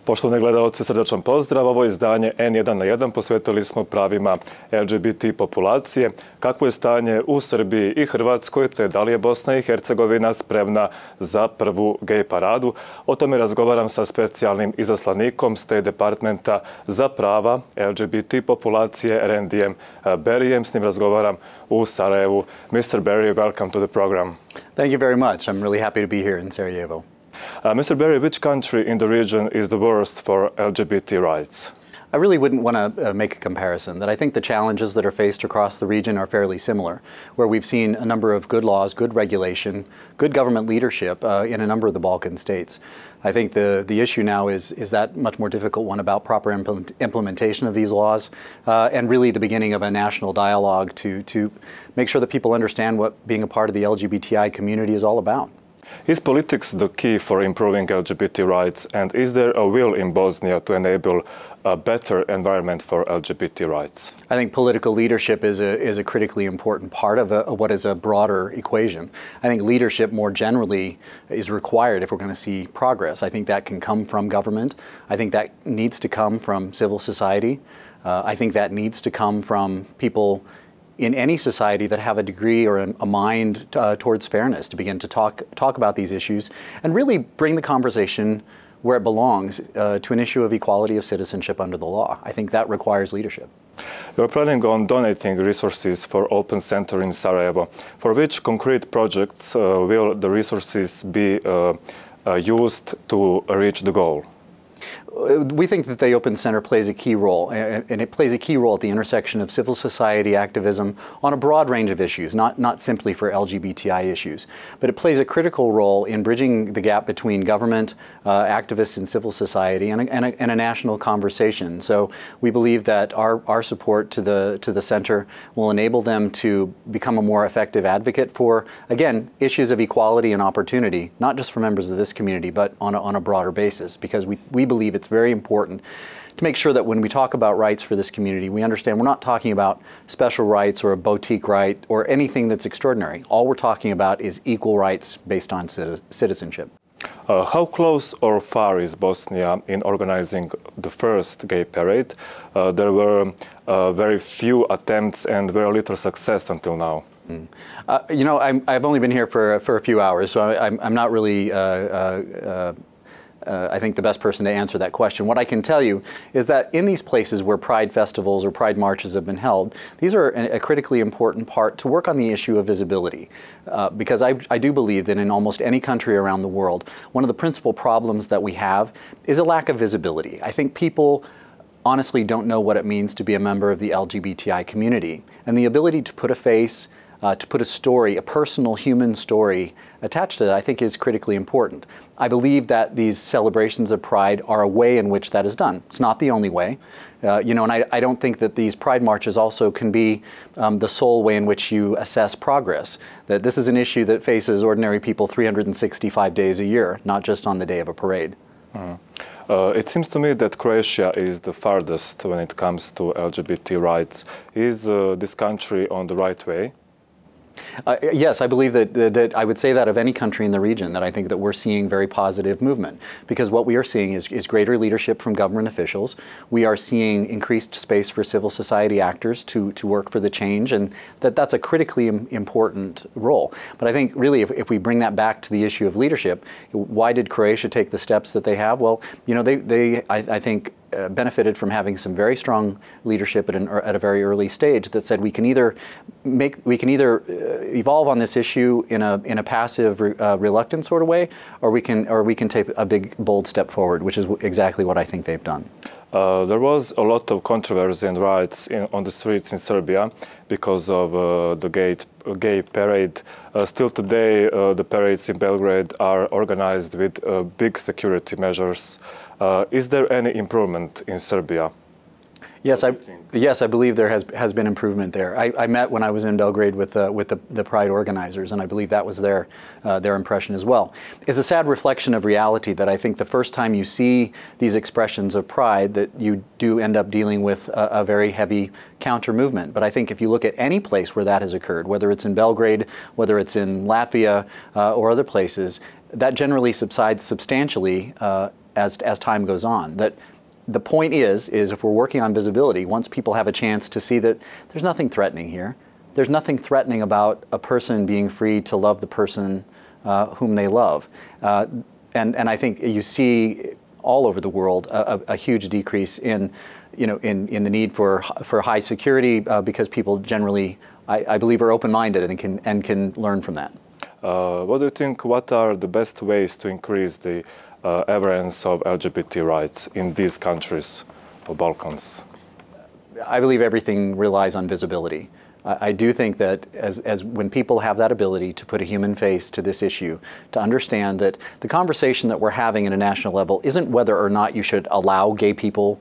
Poštovani gledalci, srdačan pozdrav. Ovo izdanje N1 na 1 posvetili smo pravima LGBT populacije. Kako je stanje u Srbiji i Hrvatskoj, te da li je Bosna i Hercegovina spremna za prvu gej paradu? O tome razgovaram sa specijalnim izaslanikom State Departmenta za prava LGBT populacije Randyjem Berryjem. S njim razgovaram u Sarajevu. Mr. Berry, welcome to the program. Thank you very much. I'm really happy to be here in Sarajevo. Mr. Berry, which country in the region is the worst for LGBT rights? I really wouldn't want to make a comparison. That I think the challenges that are faced across the region are fairly similar, where we've seen a number of good laws, good regulation, good government leadership in a number of the Balkan states. I think the issue now is that much more difficult one about proper implementation of these laws and really the beginning of a national dialogue to make sure that people understand what being a part of the LGBTI community is all about. Is politics the key for improving LGBT rights, and is there a will in Bosnia to enable a better environment for LGBT rights? I think political leadership is a critically important part of what is a broader equation. I think leadership more generally is required if we're going to see progress. I think that can come from government. I think that needs to come from civil society. I think that needs to come from people in any society that have a degree or a mind towards fairness to begin to talk about these issues and really bring the conversation where it belongs to an issue of equality of citizenship under the law. I think that requires leadership. You're planning on donating resources for Open Center in Sarajevo. For which concrete projects will the resources be used to reach the goal? We think that the Open Center plays a key role, and it plays a key role at the intersection of civil society activism on a broad range of issues, not simply for LGBTI issues. But it plays a critical role in bridging the gap between government, activists in civil society, and a national conversation. So we believe that our support to the center will enable them to become a more effective advocate for, again, issues of equality and opportunity, not just for members of this community, but on a broader basis, because we believe it's very important to make sure that when we talk about rights for this community, we understand we're not talking about special rights or a boutique right or anything that's extraordinary. All we're talking about is equal rights based on citizenship. How close or far is Bosnia in organizing the first gay parade? There were very few attempts and very little success until now. You know, I've only been here for a few hours, so I'm not really I think the best person to answer that question. What I can tell you is that in these places where pride festivals or pride marches have been held, these are a critically important part to work on the issue of visibility. Because I do believe that in almost any country around the world, one of the principal problems that we have is a lack of visibility. I think people honestly don't know what it means to be a member of the LGBTI community. And the ability to put a face, to put a story, a personal human story attached to that, I think is critically important. I believe that these celebrations of pride are a way in which that is done. It's not the only way. You know, and I don't think that these pride marches also can be the sole way in which you assess progress. That this is an issue that faces ordinary people 365 days a year, not just on the day of a parade. It seems to me that Croatia is the farthest when it comes to LGBT rights. Is this country on the right way? Yes, I believe that I would say that of any country in the region, that I think that we're seeing very positive movement. Because what we are seeing is greater leadership from government officials. We are seeing increased space for civil society actors to work for the change, and that's a critically important role. But I think really if we bring that back to the issue of leadership, why did Croatia take the steps that they have? Well, you know, I think benefited from having some very strong leadership at a very early stage that said we can either evolve on this issue in a passive, reluctant sort of way, or we can take a big, bold step forward, which is exactly what I think they've done. There was a lot of controversy and riots on the streets in Serbia because of the gay parade. Still today, the parades in Belgrade are organized with big security measures. Is there any improvement in Serbia? Yes, I believe there has been improvement there. I met when I was in Belgrade with the Pride organizers, and I believe that was their impression as well. It's a sad reflection of reality that I think the first time you see these expressions of pride that you do end up dealing with a very heavy counter movement. But I think if you look at any place where that has occurred, whether it's in Belgrade, whether it's in Latvia or other places, that generally subsides substantially as time goes on. That the point is if we're working on visibility, once people have a chance to see that there's nothing threatening here, there's nothing threatening about a person being free to love the person whom they love. And I think you see all over the world a huge decrease in the need for high security because people generally, I believe, are open-minded and can learn from that. What do you think, what are the best ways to increase the awareness of LGBT rights in these countries of Balkans? I believe everything relies on visibility. I do think that as when people have that ability to put a human face to this issue, to understand that the conversation that we're having at a national level isn't whether or not you should allow gay people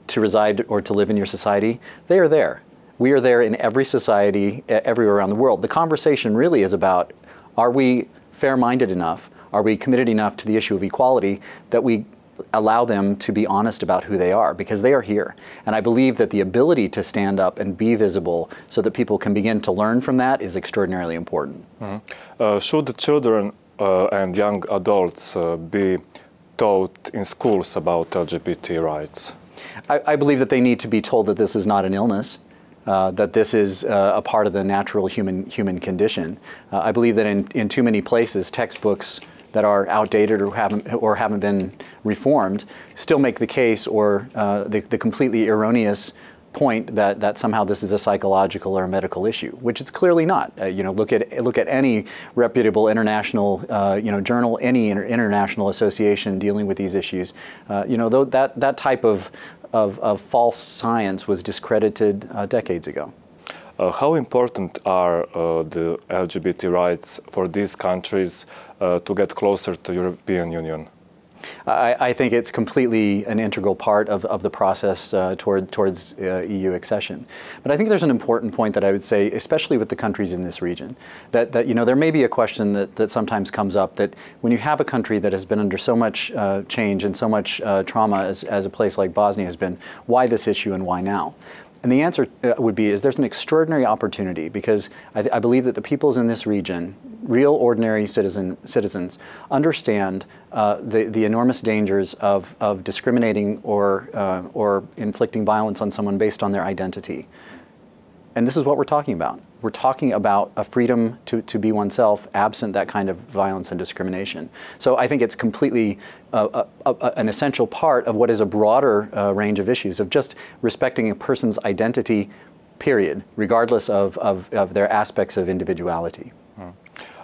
to reside or to live in your society. They are there. We are there in every society, everywhere around the world. The conversation really is about, are we fair-minded enough? Are we committed enough to the issue of equality that we allow them to be honest about who they are, because they are here. And I believe that the ability to stand up and be visible so that people can begin to learn from that is extraordinarily important. Mm-hmm. Should the children and young adults be taught in schools about LGBT rights? I believe that they need to be told that this is not an illness, that this is a part of the natural human condition. I believe that in too many places, textbooks that are outdated or haven't been reformed still make the case or the completely erroneous point that somehow this is a psychological or a medical issue, which it's clearly not. Look at any reputable international journal, any international association dealing with these issues. Though that type of false science was discredited decades ago. How important are the LGBT rights for these countries to get closer to the European Union? I think it's completely an integral part of the process towards EU accession. But I think there's an important point that I would say, especially with the countries in this region, that there may be a question that sometimes comes up that when you have a country that has been under so much change and so much trauma as a place like Bosnia has been, why this issue and why now? And the answer would be there's an extraordinary opportunity, because I believe that the peoples in this region, real ordinary citizens, understand the enormous dangers of discriminating or inflicting violence on someone based on their identity. And this is what we're talking about. We're talking about a freedom to be oneself absent that kind of violence and discrimination. So I think it's completely an essential part of what is a broader range of issues of just respecting a person's identity, period, regardless of their aspects of individuality.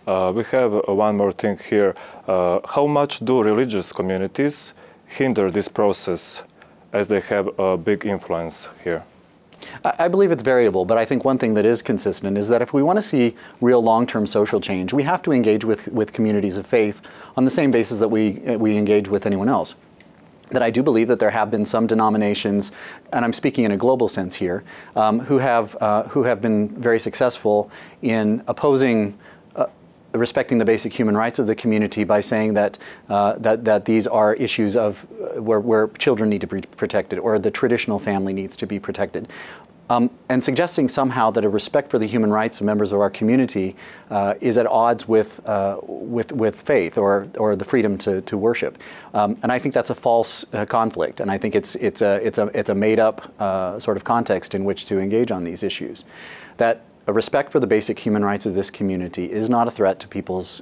We have one more thing here. How much do religious communities hinder this process, as they have a big influence here? I believe it's variable, but I think one thing that is consistent is that if we want to see real long-term social change, we have to engage with communities of faith on the same basis that we engage with anyone else. That I do believe that there have been some denominations, and I'm speaking in a global sense here, who have been very successful in opposing respecting the basic human rights of the community by saying that these are issues of where children need to be protected or the traditional family needs to be protected. And suggesting somehow that a respect for the human rights of members of our community is at odds with faith or the freedom to worship. And I think that's a false conflict, and I think it's a made-up sort of context in which to engage on these issues. That a respect for the basic human rights of this community is not a threat to people's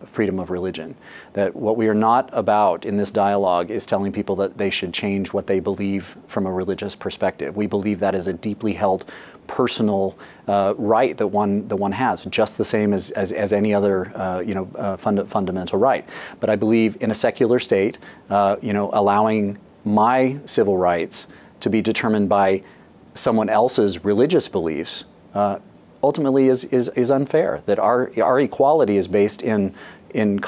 freedom of religion. That what we are not about in this dialogue is telling people that they should change what they believe from a religious perspective. We believe that is a deeply held personal right that one has, just the same as any other fundamental right. But I believe in a secular state, allowing my civil rights to be determined by someone else's religious beliefs ultimately is unfair. That our equality is based in the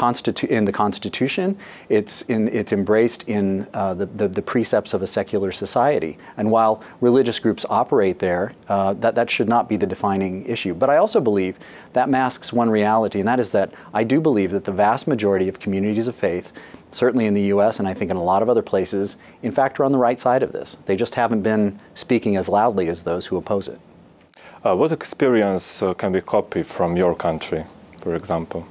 Constitution. It's embraced in the precepts of a secular society. And while religious groups operate there, that should not be the defining issue. But I also believe that masks one reality, and that is that I do believe that the vast majority of communities of faith, certainly in the U.S. and I think in a lot of other places, in fact are on the right side of this. They just haven't been speaking as loudly as those who oppose it. What experience can be copied from your country, for example?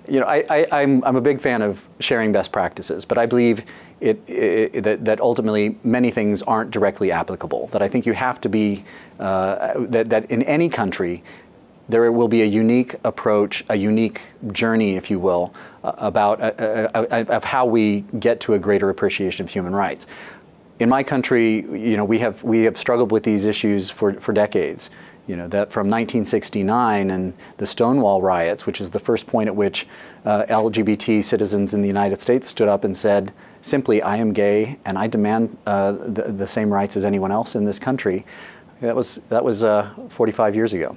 You know, I'm a big fan of sharing best practices, but I believe that ultimately many things aren't directly applicable. That I think you have to be, that in any country, there will be a unique approach, a unique journey, if you will, of how we get to a greater appreciation of human rights. In my country, you know, we have struggled with these issues for decades. You know, that from 1969 and the Stonewall riots, which is the first point at which LGBT citizens in the United States stood up and said, simply, I am gay and I demand the same rights as anyone else in this country. That was 45 years ago.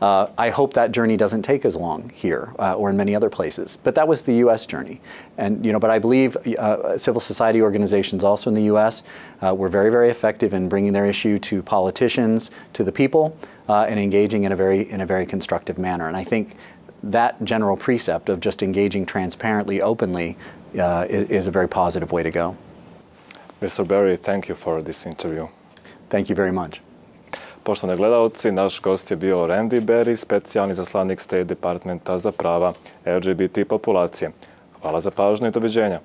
I hope that journey doesn't take as long here or in many other places. But that was the U.S. journey. And, you know, but I believe civil society organizations also in the U.S. Were very, very effective in bringing their issue to politicians, to the people, and engaging in a very constructive manner. And I think that general precept of just engaging transparently, openly, is a very positive way to go. Mr. Berry, thank you for this interview. Thank you very much. Poštovani gledalci, naš gost je bio Randy Berry, specijalni izaslanik State Departmenta za prava LGBT populacije. Hvala za pažnju i doviđenja.